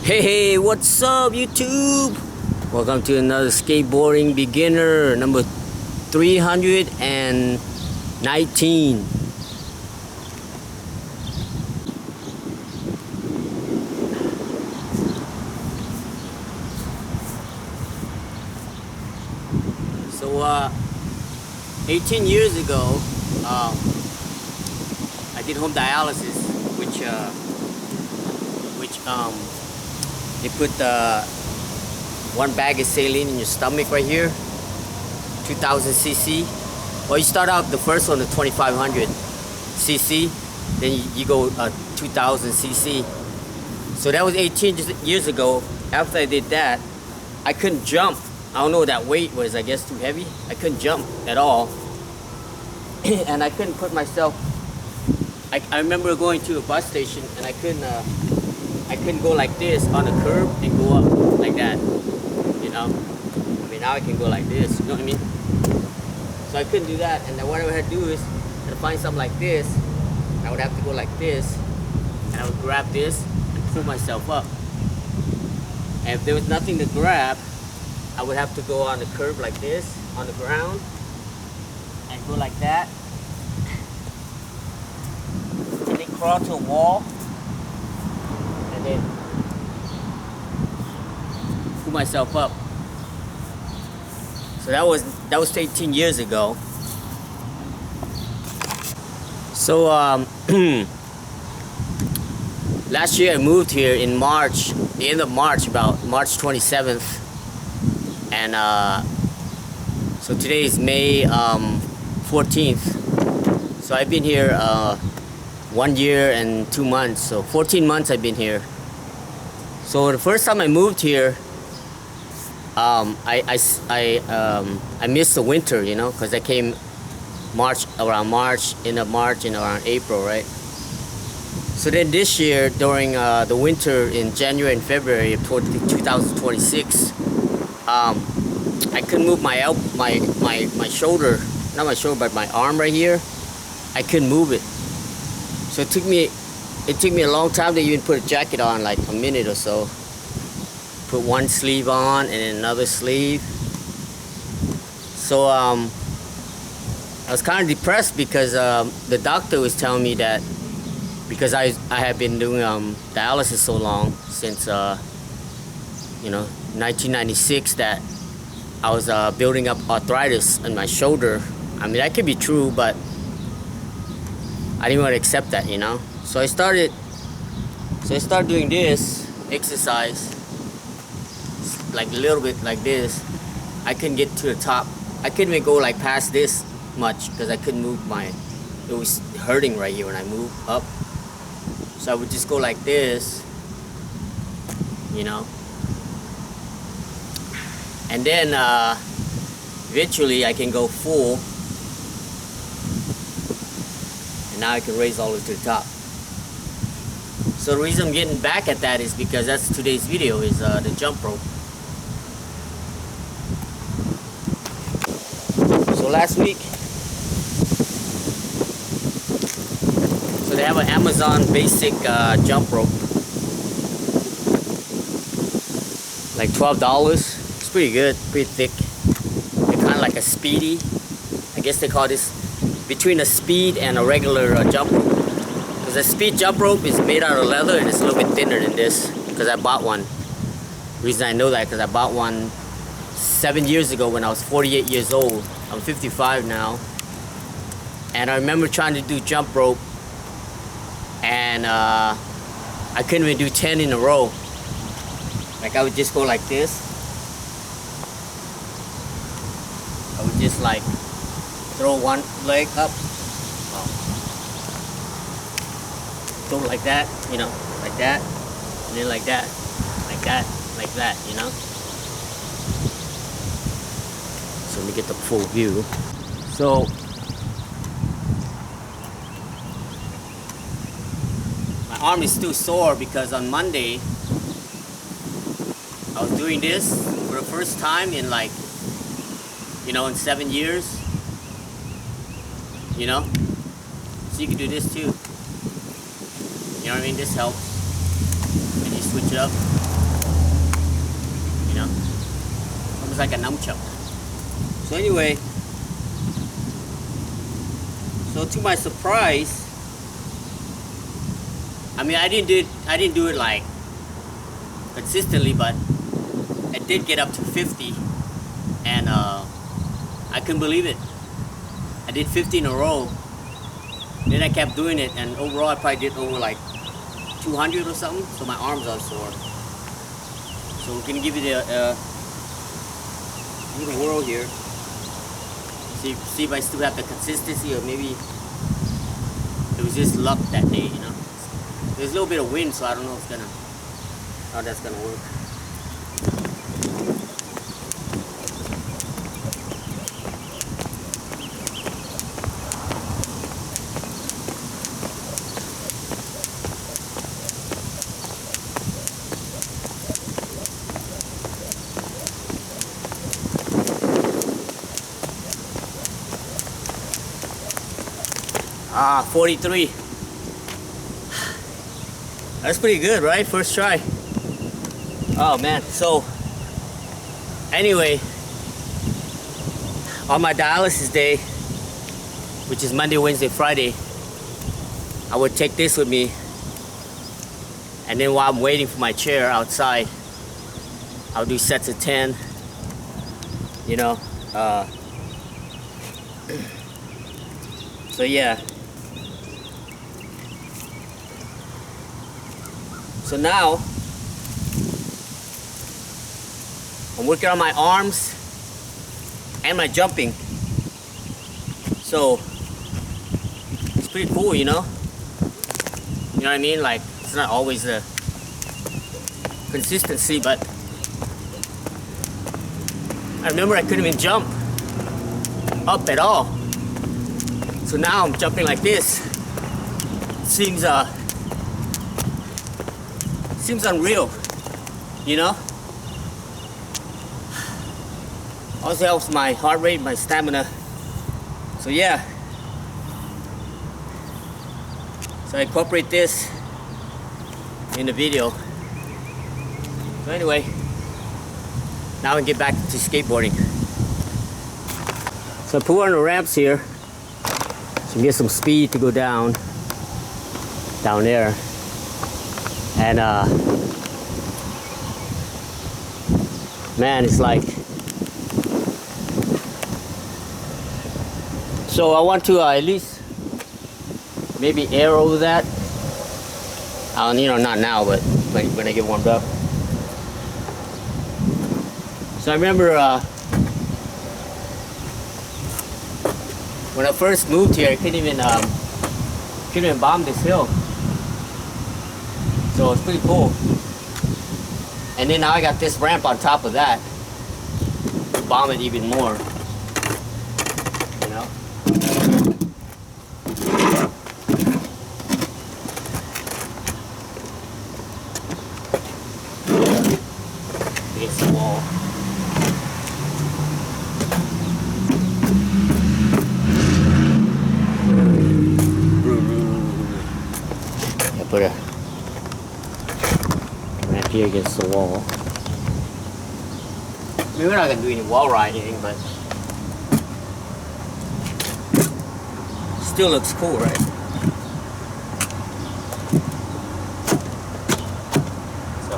Hey, what's up, YouTube? Welcome to another Skateboarding Beginner, number 319. So, 18 years ago, I did home dialysis, which they put one bag of saline in your stomach right here, 2000 cc. Well, you start out the first one at 2500 cc, then you go 2000 cc. So that was 18 years ago. After I did that, I couldn't jump. I don't know what that weight was, I guess too heavy. I couldn't jump at all. And I couldn't put myself, I remember going to a bus station and I couldn't go like this on a curb and go up like that, you know. I mean, now I can go like this, you know what I mean? So I couldn't do that, and then what I had to do is I had to find something like this. I would have to go like this, and I would grab this and pull myself up. And if there was nothing to grab, I would have to go on the curb like this, on the ground, and go like that, and then crawl to a wall, and then pull myself up. So that was 18 years ago. So last year I moved here in March, the end of March, about March 27th, and so today is May 14th. So I've been here 1 year and 2 months, so 14 months I've been here. So the first time I moved here, I missed the winter, you know, because I came around March, end of March, and around April, right? So then this year, during the winter in January and February of 2026, I couldn't move my shoulder, not my shoulder, but my arm right here. I couldn't move it. So it took me a long time to even put a jacket on, like a minute or so. Put one sleeve on and then another sleeve. So I was kind of depressed because the doctor was telling me that because I have been doing dialysis so long, since 1996, that I was building up arthritis in my shoulder. I mean, that could be true, but I didn't want to accept that, you know. So I started doing this exercise, like a little bit like this. I couldn't get to the top. I couldn't even go like past this much because I couldn't move it was hurting right here when I moved up. So I would just go like this, you know. And then eventually I can go full. And now I can raise all the way to the top. So the reason I'm getting back at that is because that's today's video, is the jump rope. So last week, so they have an Amazon basic jump rope, like $12. It's pretty good, pretty thick. It's kind of like a speedy. I guess they call this between a speed and a regular jump rope. Because a speed jump rope is made out of leather and it's a little bit thinner than this. Because I bought one. The reason I know that because I bought one 7 years ago when I was 48 years old. I'm 55 now. And I remember trying to do jump rope, and I couldn't even do 10 in a row. Like I would just go like this. I would just like throw one leg up, throw like that, you know, like that, and then like that, like that, like that, you know. So let me get the full view. So my arm is still sore because on Monday I was doing this for the first time in like, you know, in 7 years, you know. So you can do this too. You know what I mean? This helps. And you switch it up. know, almost like a nunchuck. So anyway, so to my surprise, I mean, I didn't do it like consistently, but I did get up to 50, and I couldn't believe it. I did 50 in a row. Then I kept doing it, and overall I probably did over like 200 or something. So my arms are sore. So we're gonna give you the whirl here. See if I still have the consistency, or maybe it was just luck that day, you know. There's a little bit of wind, so I don't know how that's gonna work. Ah, 43. That's pretty good, right? First try. Oh man, so anyway, on my dialysis day, which is Monday, Wednesday, Friday, I would take this with me, and then while I'm waiting for my chair outside, I'll do sets of 10, you know. So yeah. So now, I'm working on my arms and my jumping. So, it's pretty cool, you know? You know what I mean? Like, it's not always the consistency, but I remember I couldn't even jump up at all. So now I'm jumping like this. Seems unreal, you know? Also helps my heart rate, my stamina. So yeah. So I incorporate this in the video. So anyway, now we get back to skateboarding. So I put on the ramps here to get some speed to go down there. And man, it's like, so I want to at least maybe air over that. You know, not now, but when I get warmed up. So I remember when I first moved here, I couldn't even bomb this hill. So it's pretty cool. And then now I got this ramp on top of that to bomb it even more. You know? Against the wall. I put a here against the wall. I mean, we're not gonna do any wall riding, but still looks cool, right? So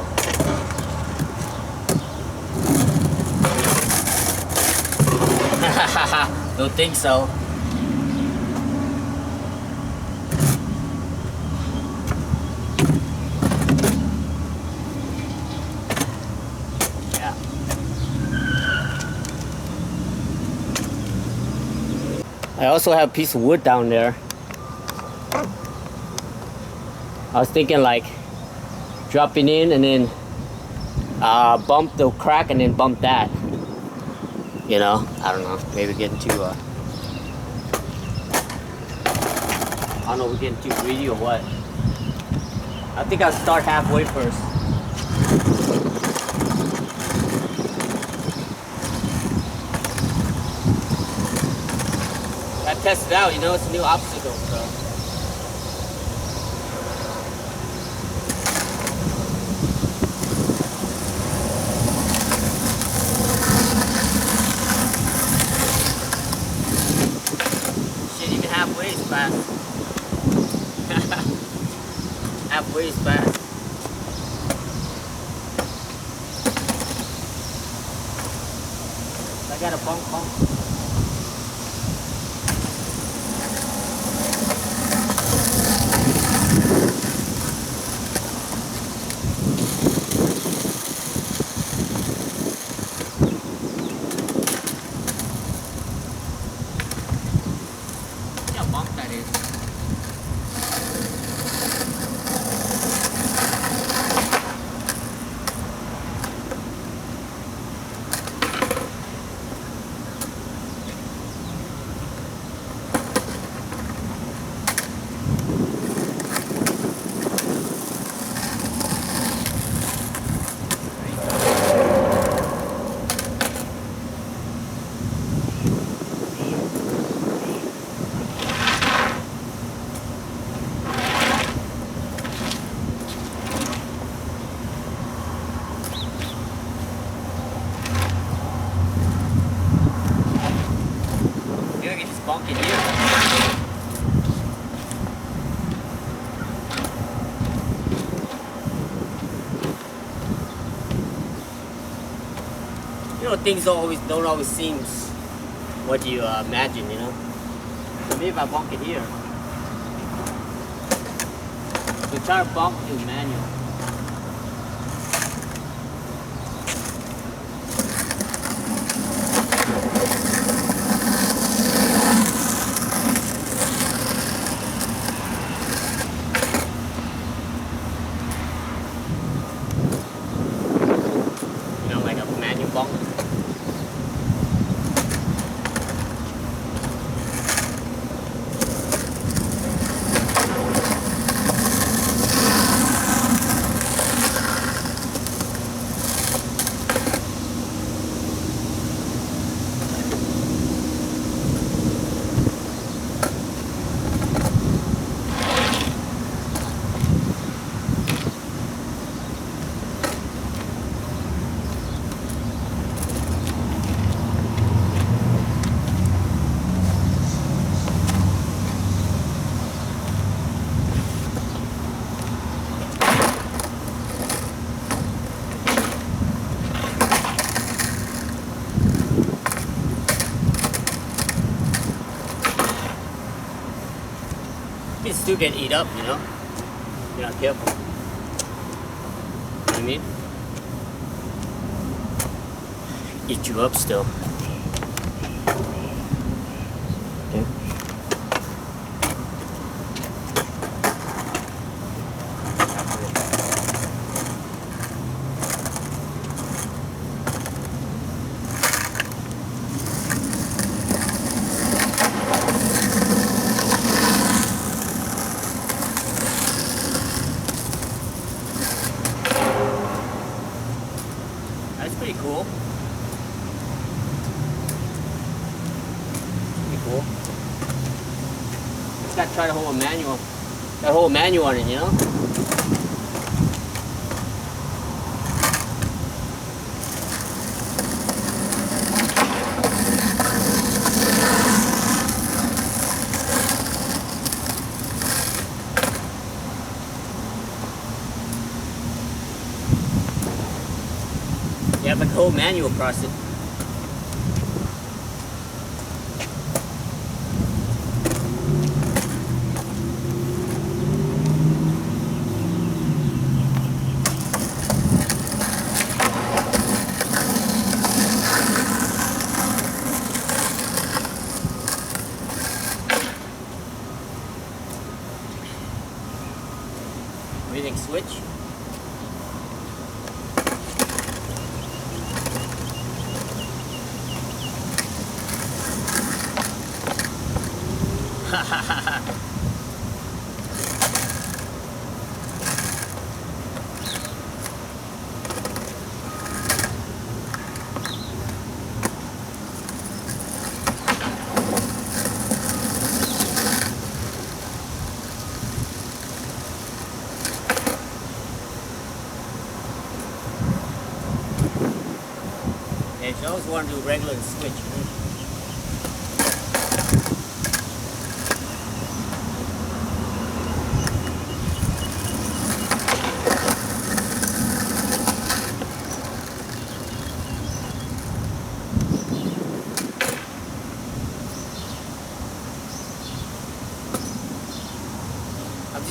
don't think so. I also have a piece of wood down there. I was thinking like dropping in and then bump the crack and then bump that. You know, I don't know, maybe getting too I don't know, we're getting too greedy or what. I think I'll start halfway first. I tested it out, you know, it's a new obstacle, so. way is bad. I got a bump. See how bump that is. Bonk in here. You know, things don't always seem what you imagine, you know. So maybe if I bonk it here. So try to bonk in manual. You can still get eat up, you know. If you're not careful. You know what I mean? Eat you up still. Okay. That's pretty cool. Pretty cool. Just gotta try to hold a manual. Gotta hold a manual on it, you know? You have a whole manual process. Everything switch. Yeah, you always want to do regular and switch.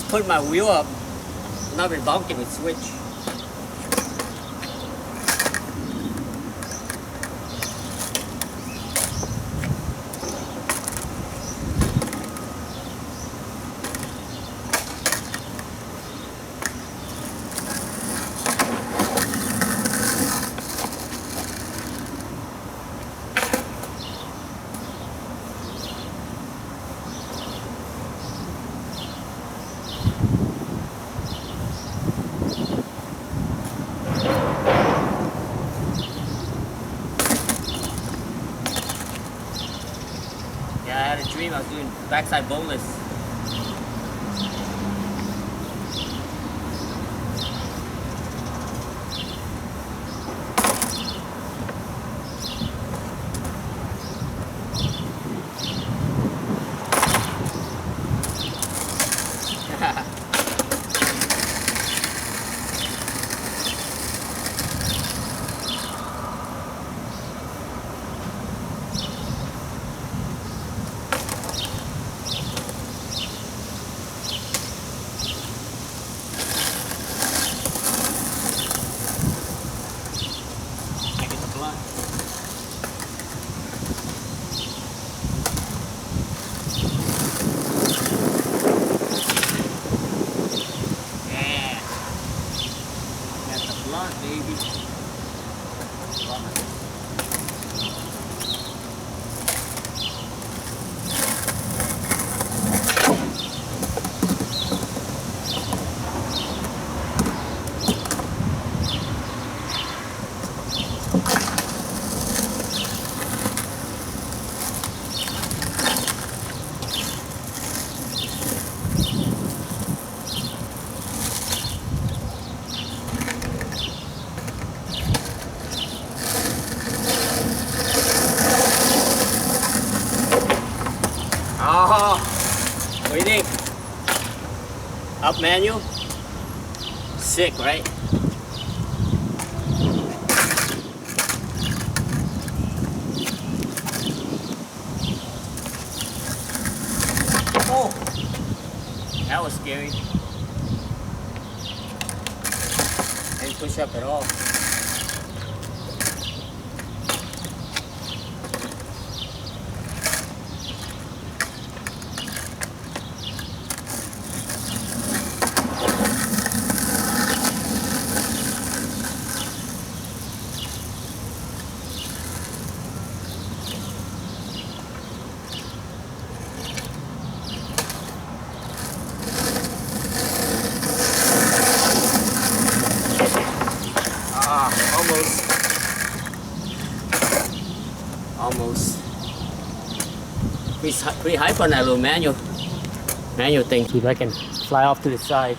put my wheel up, not been bonking with switch. Yeah, I had a dream I was doing backside boneless. Oh, what do you think? Up manual? Sick, right? Oh, that was scary. Didn't push up at all. Almost. Pretty hype on that little manual thing. See if I can fly off to the side.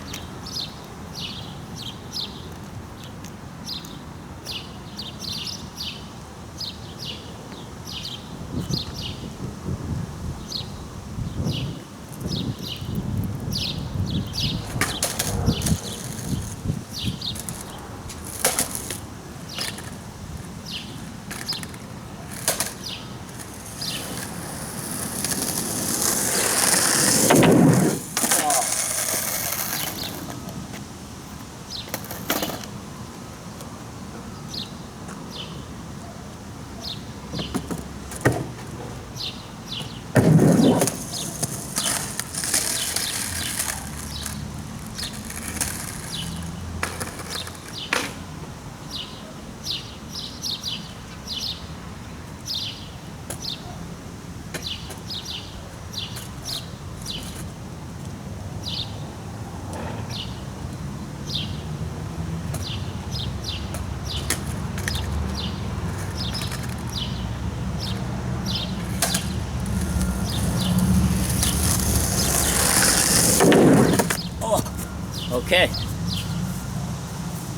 Okay.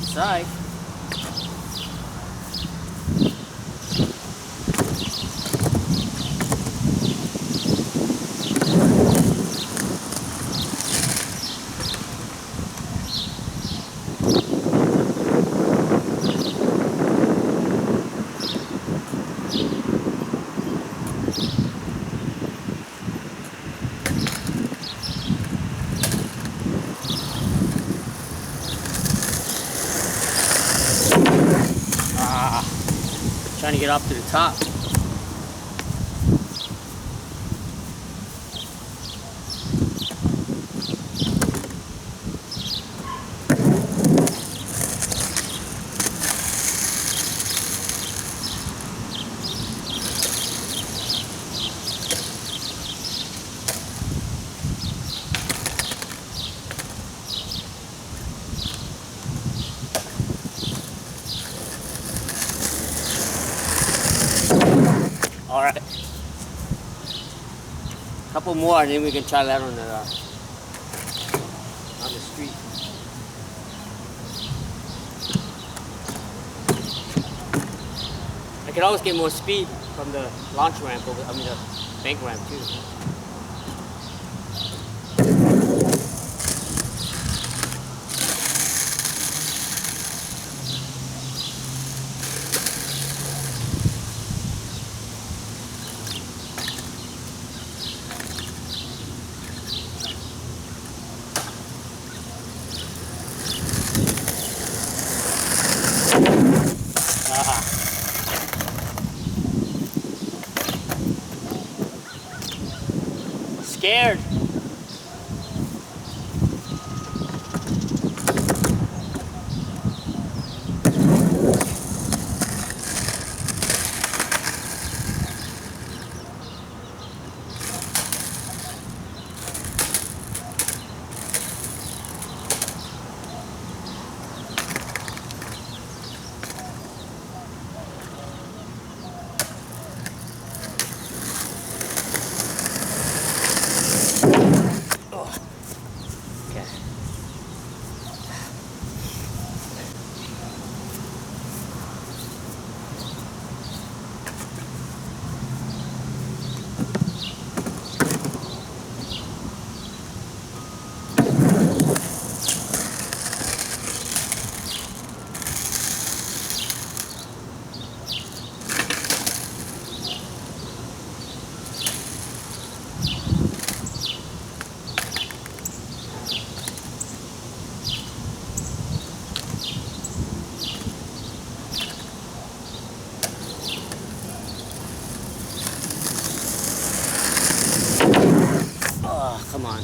Side. Trying to get up to the top. All right, couple more, and then we can try that on the street. I can always get more speed from the launch ramp, the bank ramp too. Scared. Come on.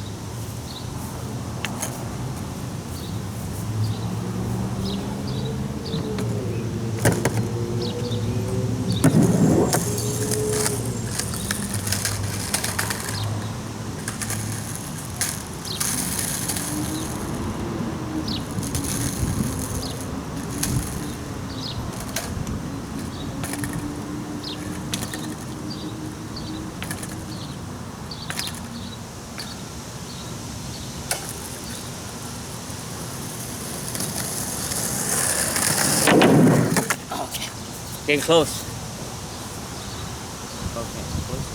Getting close. Okay, close.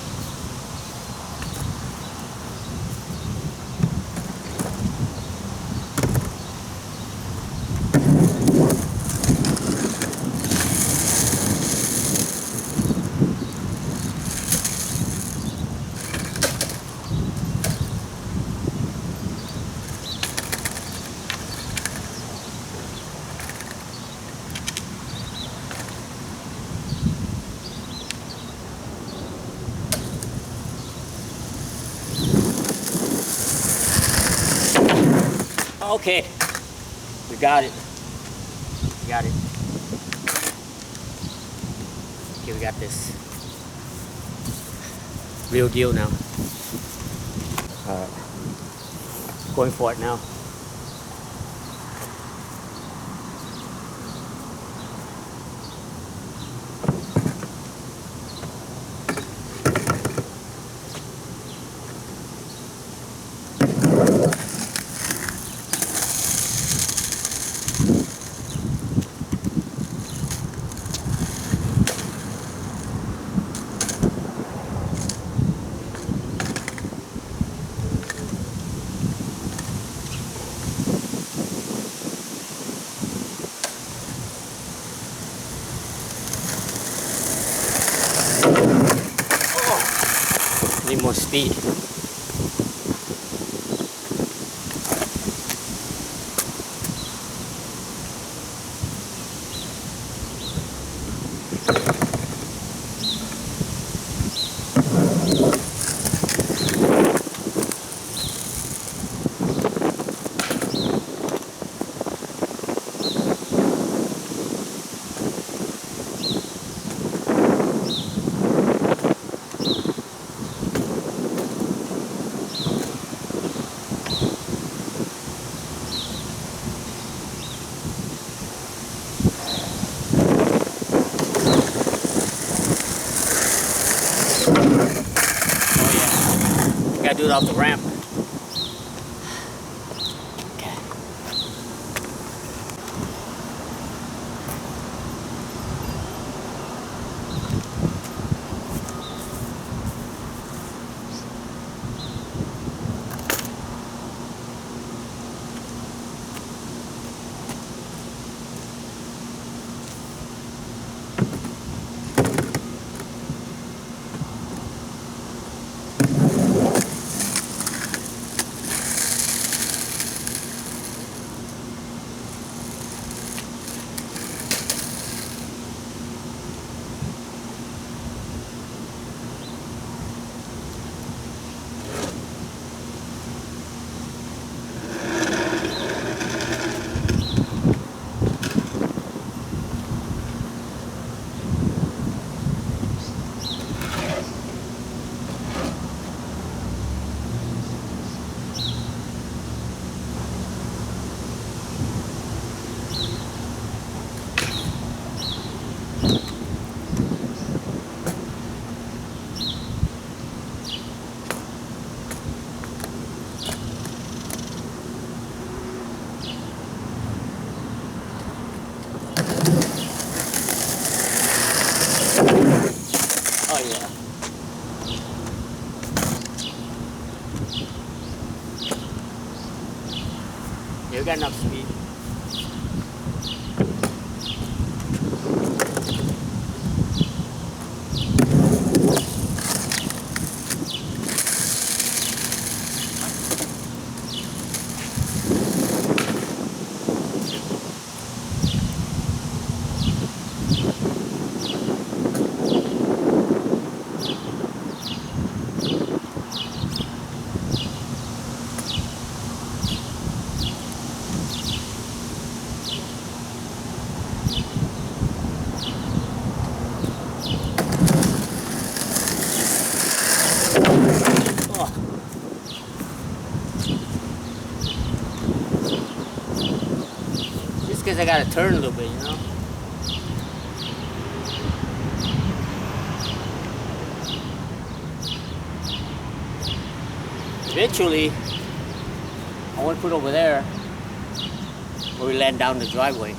Okay, we got it. We got it. Okay, we got this. Real deal now. Going for it now. Need more speed. do it off the ramp. Oh yeah. You got enough speed. Just because I got to turn a little bit, you know? Eventually, I want to put over there where we land down the driveway.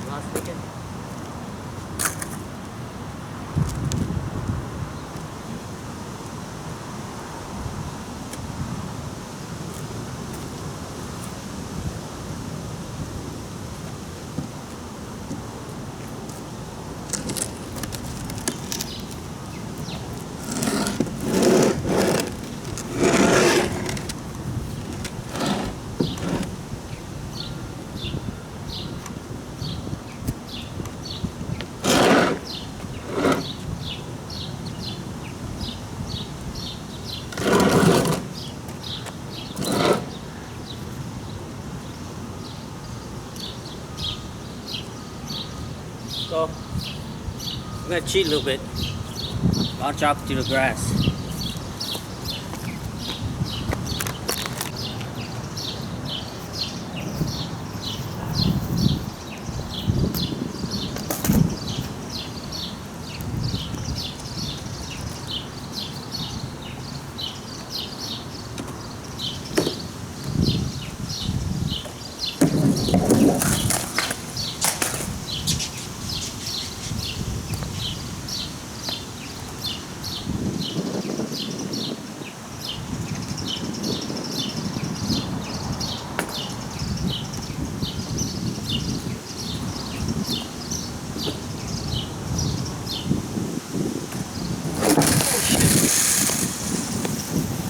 Last weekend. So, I'm gonna cheat a little bit. Launch off to the grass.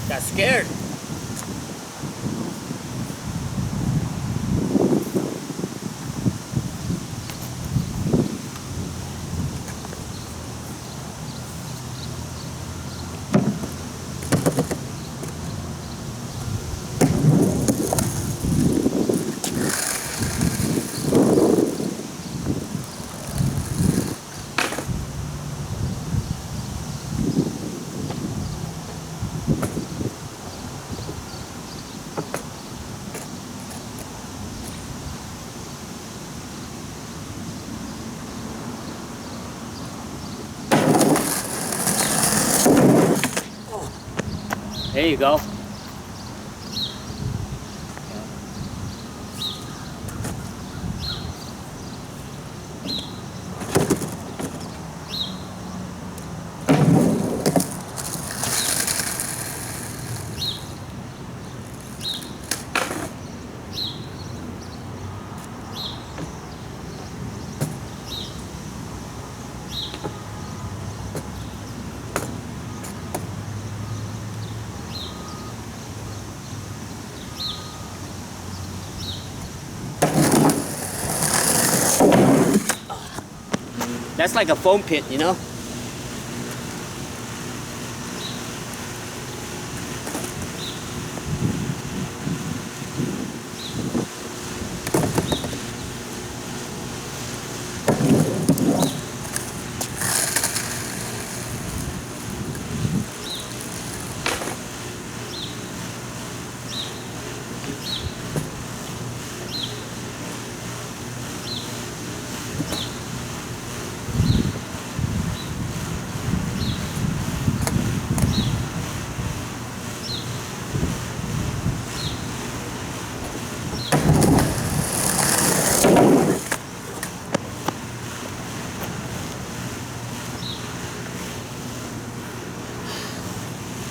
Got scared. There you go. That's like a foam pit, you know?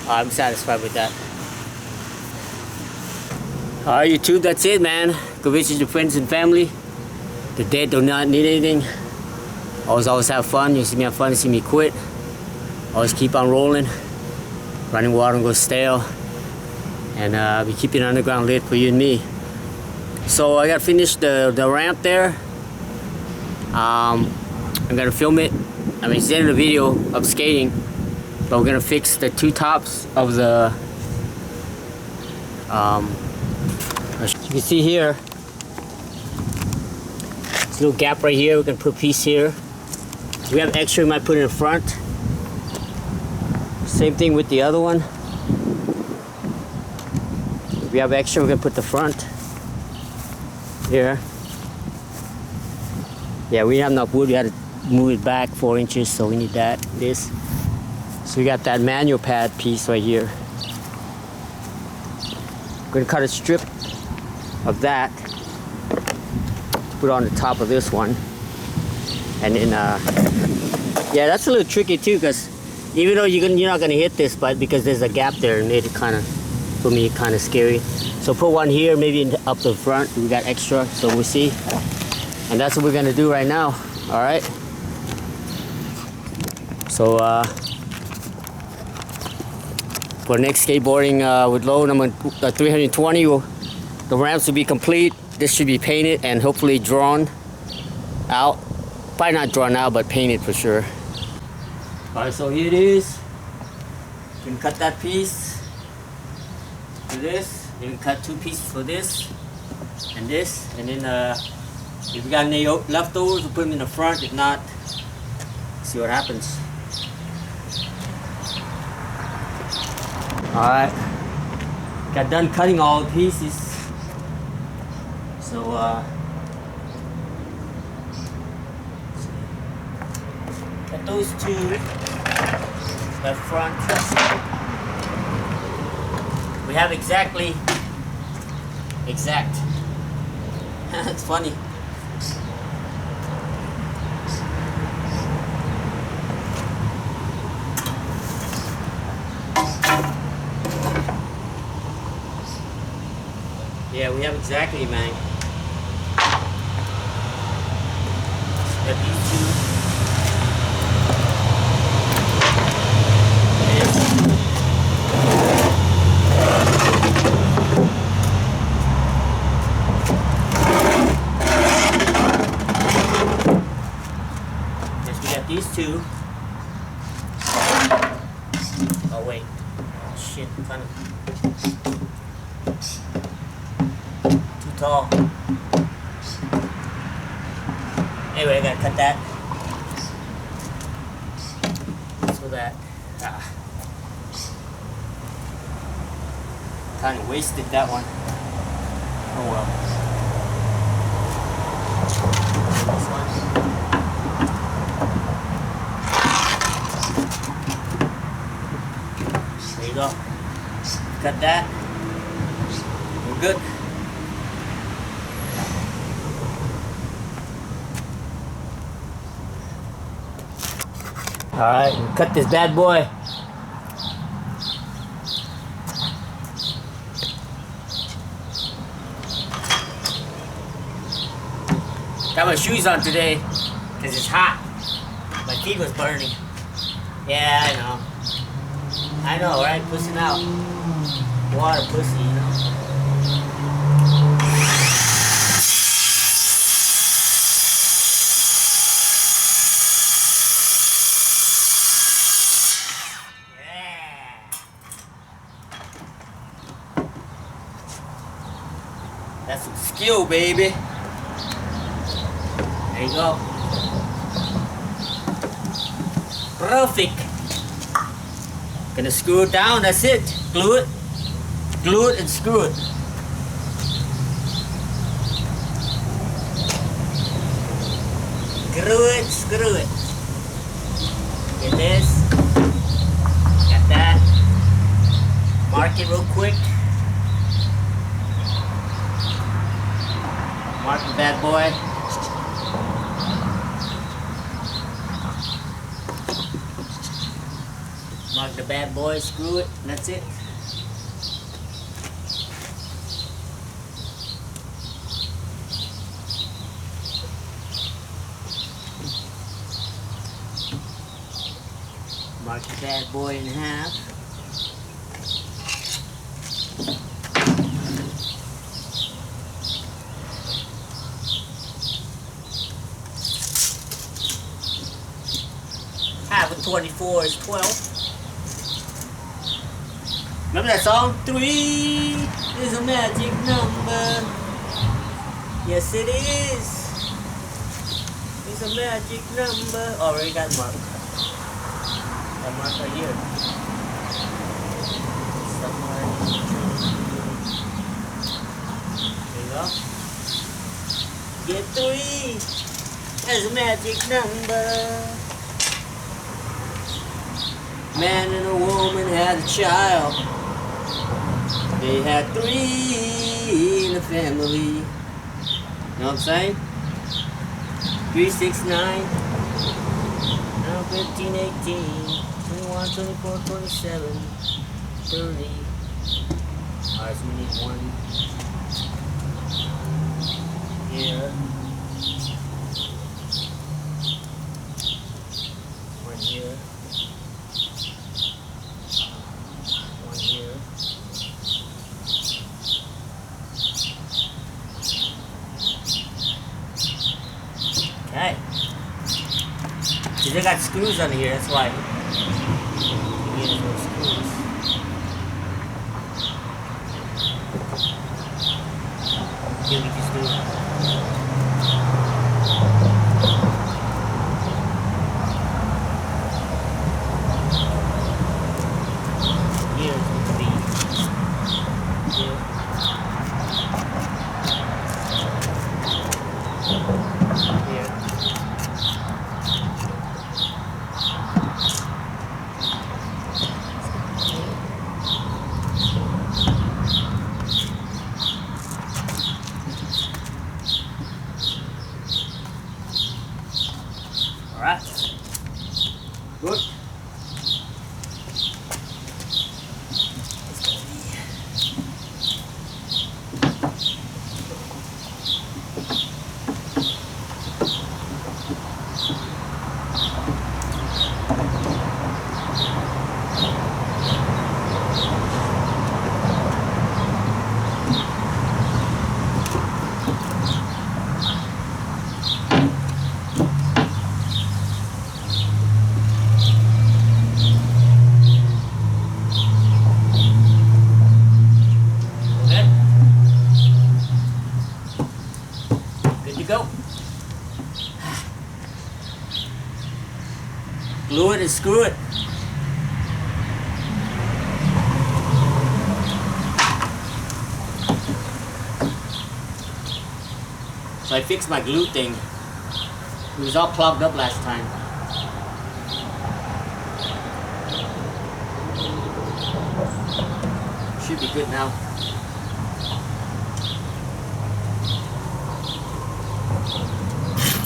I'm satisfied with that. Alright, YouTube, that's it, man. Go visit your friends and family. The dead do not need anything. Always have fun. You see me have fun, you see me quit. Always keep on rolling. Running water and go stale. And be keeping underground lit for you and me. So I got to finish the ramp there. I'm gonna film it. I mean, it's the end of the video of skating. But we're gonna fix the two tops of the as you can see here, this little gap right here. We're gonna put a piece here. If we have extra, we might put it in front. Same thing with the other one. If we have extra, we're gonna put the front here. Yeah, we didn't have enough wood. We had to move it back 4 inches, so we need this. So we got that manual pad piece right here. I'm gonna cut a strip of that to put on the top of this one. And then, yeah, that's a little tricky too, because even though you're not gonna hit this, but because there's a gap there, it made it kind of, for me, kind of scary. So put one here, maybe up the front. We got extra, so we'll see. And that's what we're gonna do right now. All right. So for next skateboarding with Lo number 320, the ramps will be complete. This should be painted and hopefully drawn out. Probably not drawn out, but painted for sure. All right, so here it is. You can cut that piece for this. You can cut 2 pieces for this, and then if we got any leftovers, we'll put them in the front. If not, see what happens. Alright, got done cutting all the pieces. So, got those 2 left front. We have exact. That's funny. Yeah, we have exactly, man. Got these 2. Yes, we got these 2. Oh wait. Oh shit, kind of tall. Anyway, I gotta cut that. So that kind of wasted that one. Oh well. This one. There you go. Cut that. We're good. Alright, cut this bad boy. Got my shoes on today because it's hot. My feet was burning. Yeah, I know. I know, right? Pussing out. Water pussy, you know? Yeah. That's some skill, baby. There you go. Perfect. Gonna screw it down, that's it. Glue it. Glue it and screw it. Screw it. Get this. Got that. Mark it real quick. Mark the bad boy. Mark the bad boy, screw it, and that's it. Mark the bad boy in half. Half of 24 is 12. Remember that song? 3 is a magic number. Yes, it is. It's a magic number. Oh, already got marked. Got marked right here. Somewhere. There you go. Get 3 as a magic number. Man and a woman had a child. They had 3 in the family. You know what I'm saying? 3, 6, 9, 15, 18, 21, 24, 27, 30. Alright, so we need 1 here. 1 here. 1 here. Okay. See, they got screws under here, that's why. You need those screws. Here we just do. Here is going to be here. Here. Alright. Good. Go. Glue it and screw it. So I fixed my glue thing. It was all clogged up last time. Should be good now.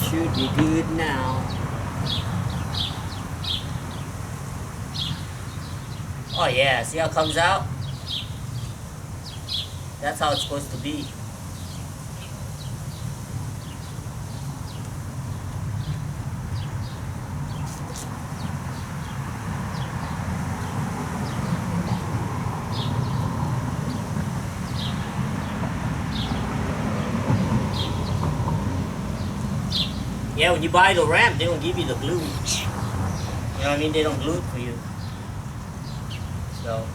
Should be good now. Oh yeah, see how it comes out? That's how it's supposed to be. Yeah, when you buy the ramp, they don't give you the glue. You know what I mean? They don't glue it for you. So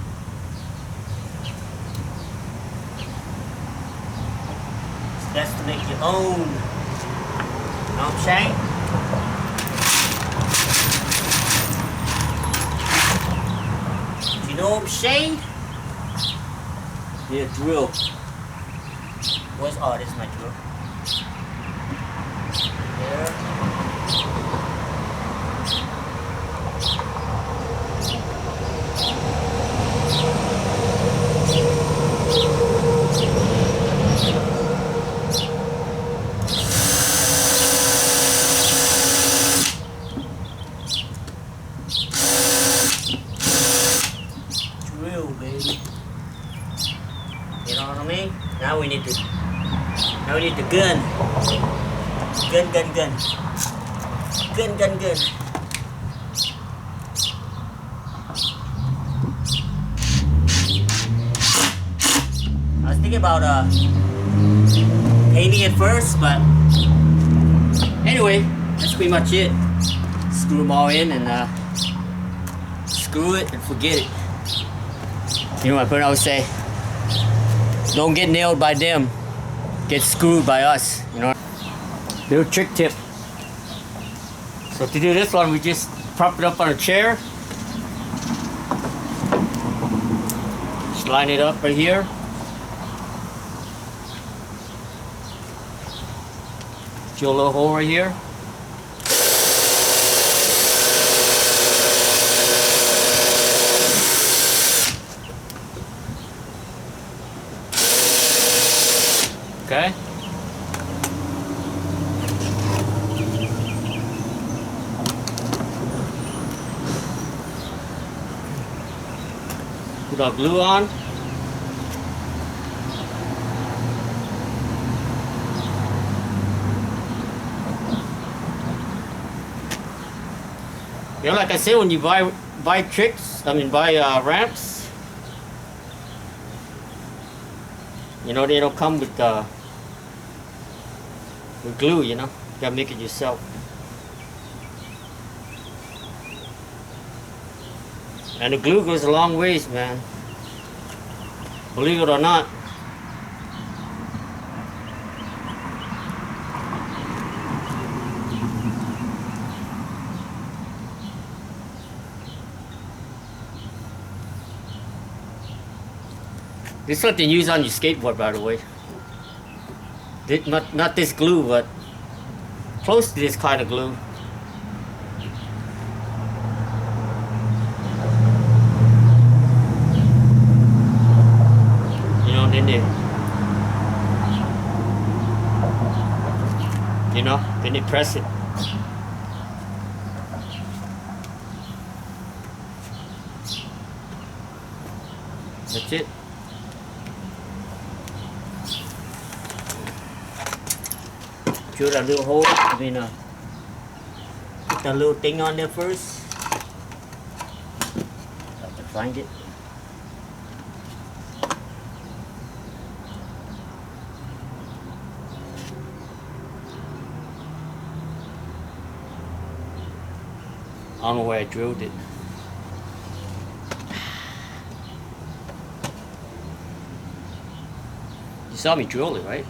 it's best to make your own. You know what I'm saying? You know what I'm saying? Need a drill. Where's, oh, this is my drill. There. Drill, baby. You know what I mean? Now we need the gun. Gun. Gun. I was thinking about painting it first, but anyway, that's pretty much it. Screw them all in and screw it and forget it. You know what my parents always say? Don't get nailed by them, get screwed by us. You know. Little trick tip. So to do this one, we just prop it up on a chair. Just line it up right here. Drill a little hole right here. Okay. Put our glue on. You know, like I say, when you buy ramps, you know, they don't come with glue, you know. You gotta make it yourself. And the glue goes a long ways, man. Believe it or not. This is something you use on your skateboard, by the way. Not this glue, but close to this kind of glue. You know, then they press it. That's it. Drill that little hole. Put that little thing on there first. Have to find it. I don't know where I drilled it. You saw me drill it, right?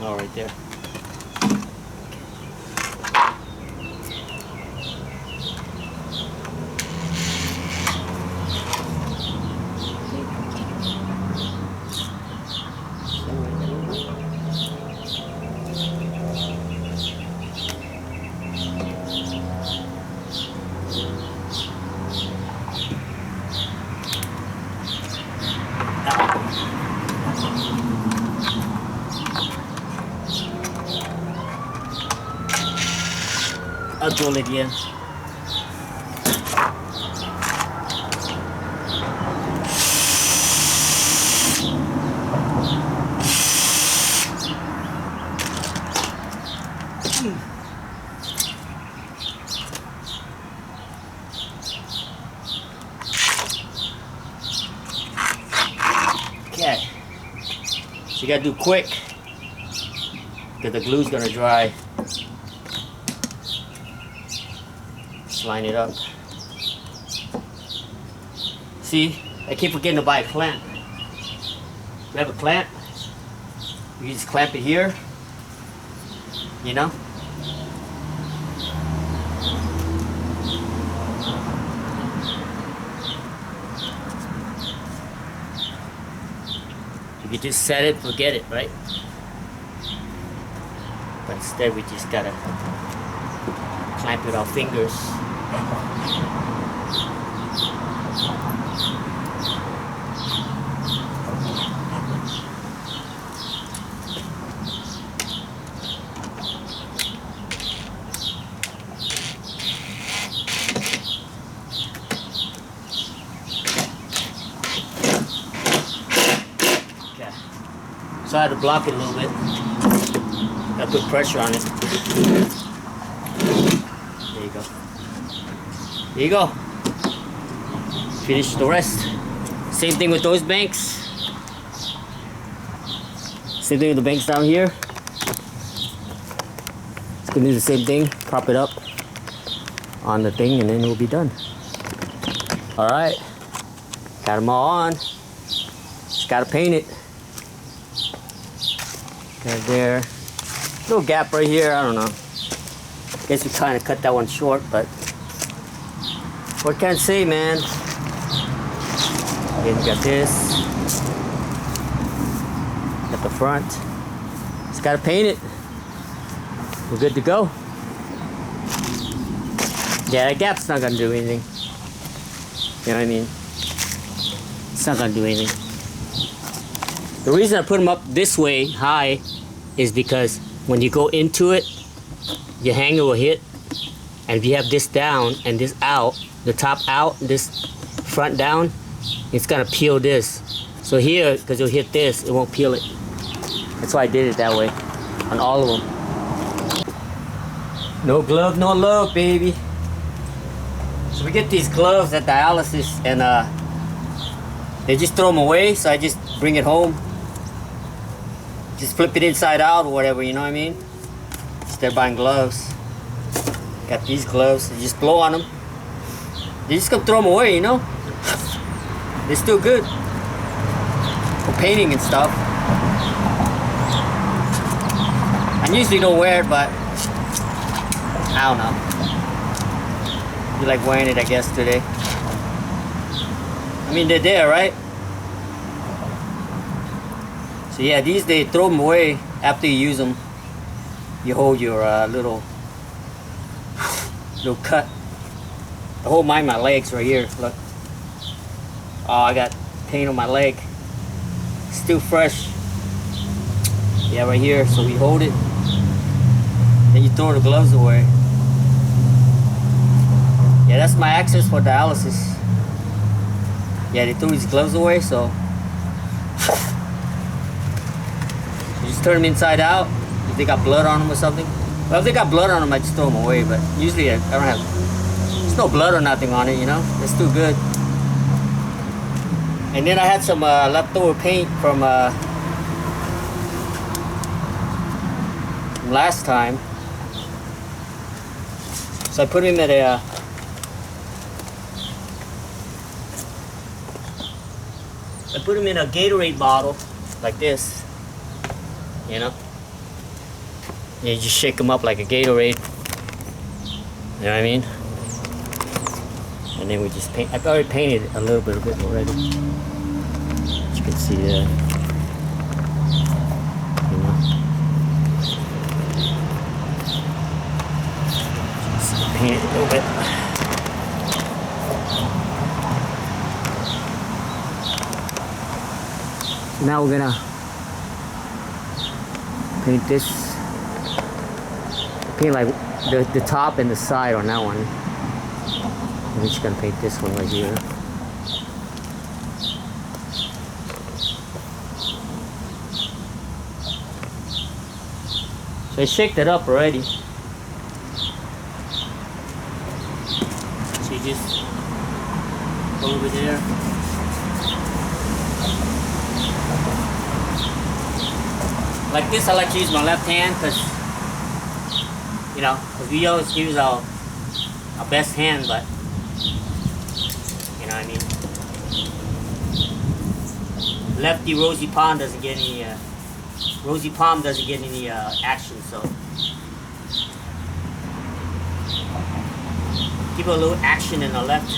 Oh, right there. control it again. Okay, so you gotta do quick because the glue's gonna dry. Just line it up. See, I keep forgetting to buy a clamp. You have a clamp, you just clamp it here, you know? You can just set it, forget it, right? But instead we just gotta clamp it with our fingers. So I had to block it a little bit. Gotta put pressure on it. There you go. There you go. Finish the rest. Same thing with those banks. Same thing with the banks down here. It's gonna do the same thing. Prop it up on the thing and then we'll be done. Alright. Got them all on. Just gotta paint it. Right there. Little gap right here, I don't know. Guess we kind of cut that one short, but what can I say, man? Again, we got this. Got the front. Just gotta paint it. We're good to go. Yeah, that gap's not gonna do anything. You know what I mean? It's not gonna do anything. The reason I put them up this way high is because when you go into it, your hanger will hit, and if you have this down and this out, the top out, this front down, it's gonna peel this. So here, because you'll hit this, it won't peel it. That's why I did it that way on all of them. No glove, no love, baby. So we get these gloves at dialysis, and they just throw them away, so I just bring it home. Just flip it inside out or whatever, you know what I mean? Instead of buying gloves. Got these gloves, you just blow on them. You just gonna throw them away, you know? They're still good for painting and stuff. I usually don't wear it, but I don't know. You like wearing it, I guess, today. I mean, they're there, right? So yeah, these they throw them away after you use them. You hold your little cut. I hold mine my legs right here. Look. Oh, I got paint on my leg. Still fresh. Yeah, right here. So we hold it. Then you throw the gloves away. Yeah, that's my access for dialysis. Yeah, they threw these gloves away, so just turn them inside out if they got blood on them or something. Well, if they got blood on them, I just throw them away, but usually I don't have, there's no blood or nothing on it, you know? It's still good. And then I had some leftover paint from last time. So I put him at a in a Gatorade bottle like this. You know? Yeah, you just shake them up like a Gatorade. You know what I mean? And then we just paint. I've already painted a little bit of it already. As you can see there. You know? Just paint it a little bit. Now we're gonna paint this. Paint like the top and the side on that one. I'm just gonna paint this one right here. So I shaked it up already. So you just go over there. Like this, I like to use my left hand because, you know, we always use our best hand, but, you know what I mean? Lefty Rosy Palm doesn't get any, action, so. Give it a little action in the left.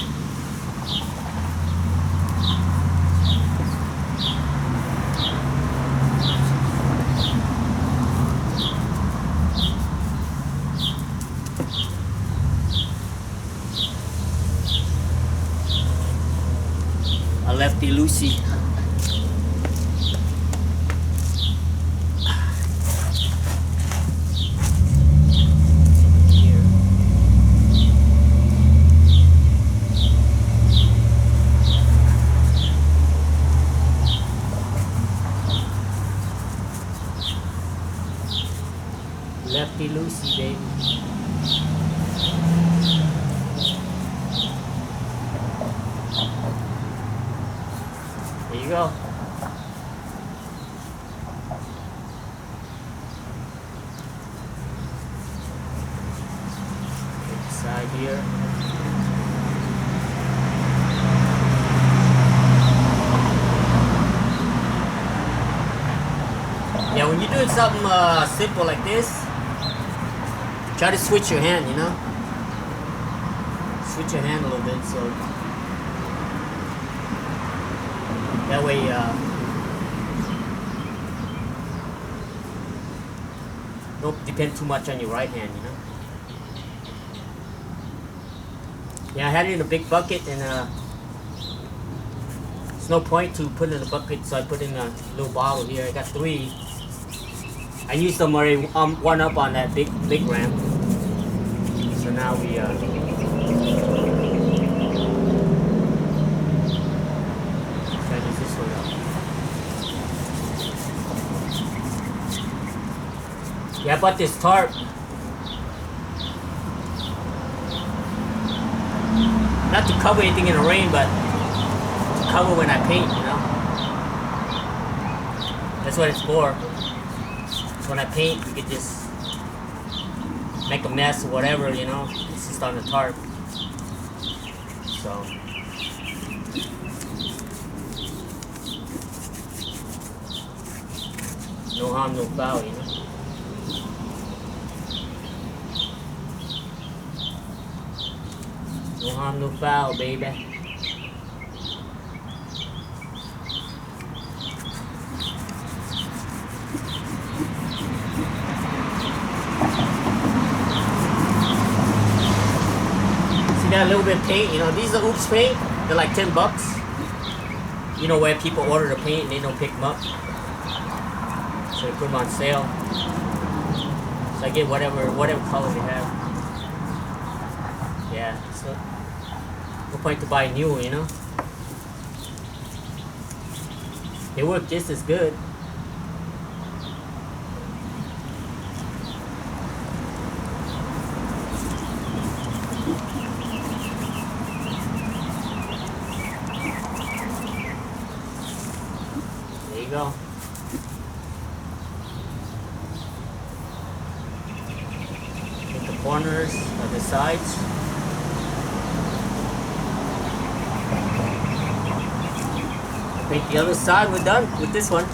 A lefty Lucy. Here. Lefty Lucy, baby. There you go. Take the side here. Yeah, when you're doing something simple like this, try to switch your hand, you know? Switch your hand a little bit so that way, don't depend too much on your right hand, you know? Yeah, I had it in a big bucket, and there's no point to put it in a bucket, so I put in a little bottle here. I got 3. I used them already, one up on that big ramp. So now we, yeah, I bought this tarp. Not to cover anything in the rain, but to cover when I paint, you know? That's what it's for. So when I paint, you can just make a mess or whatever, you know? It's just on the tarp. So. No harm, no foul, you know? No harm, no foul, baby. See that little bit of paint? You know, these are Oops paint. They're like $10. You know, where people order the paint and they don't pick them up. So they put them on sale. So I get whatever color they have. Yeah, so no point to buy new, you know? They work just as good. There you go. Hit the corners of the sides. Paint the other side. We're done with this one.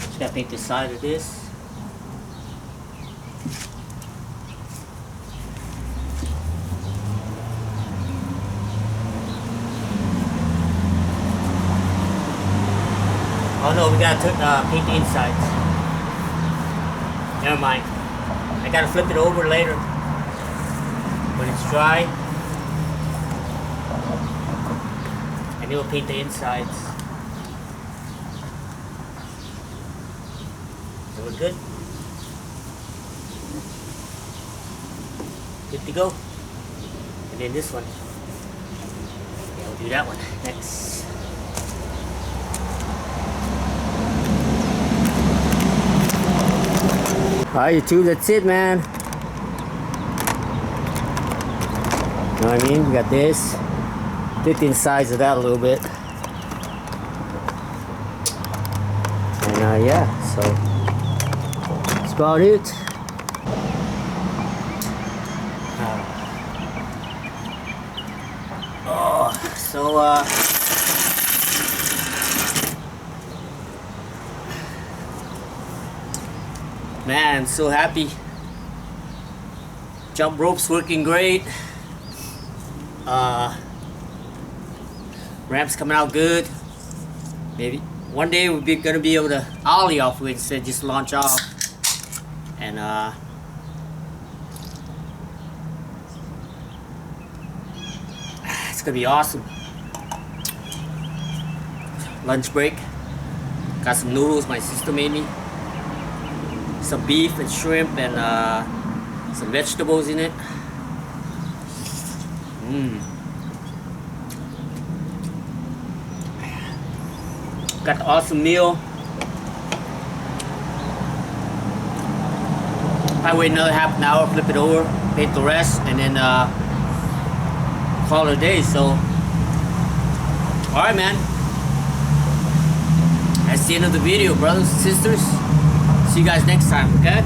Just gotta paint the side of this. Oh no, we gotta paint the insides. Never mind. I gotta flip it over later when it's dry. And They will paint the insides. So we're good. Good to go. And then this one. Yeah, we'll do that one next. Alright, YouTube, that's it, man. You know what I mean? We got this. Did the insides of that a little bit. And yeah, so that's about it. Man, I'm so happy. Jump rope's working great. Ramp's coming out good. Maybe one day we'll be gonna be able to ollie off it instead of just launch off. And it's gonna be awesome. Lunch break. Got some noodles my sister made me. Some beef and shrimp and some vegetables in it. Got the awesome meal. I wait another half an hour, flip it over, paint the rest, and then call it a day. So, alright, man. That's the end of the video, brothers and sisters. See you guys next time, okay?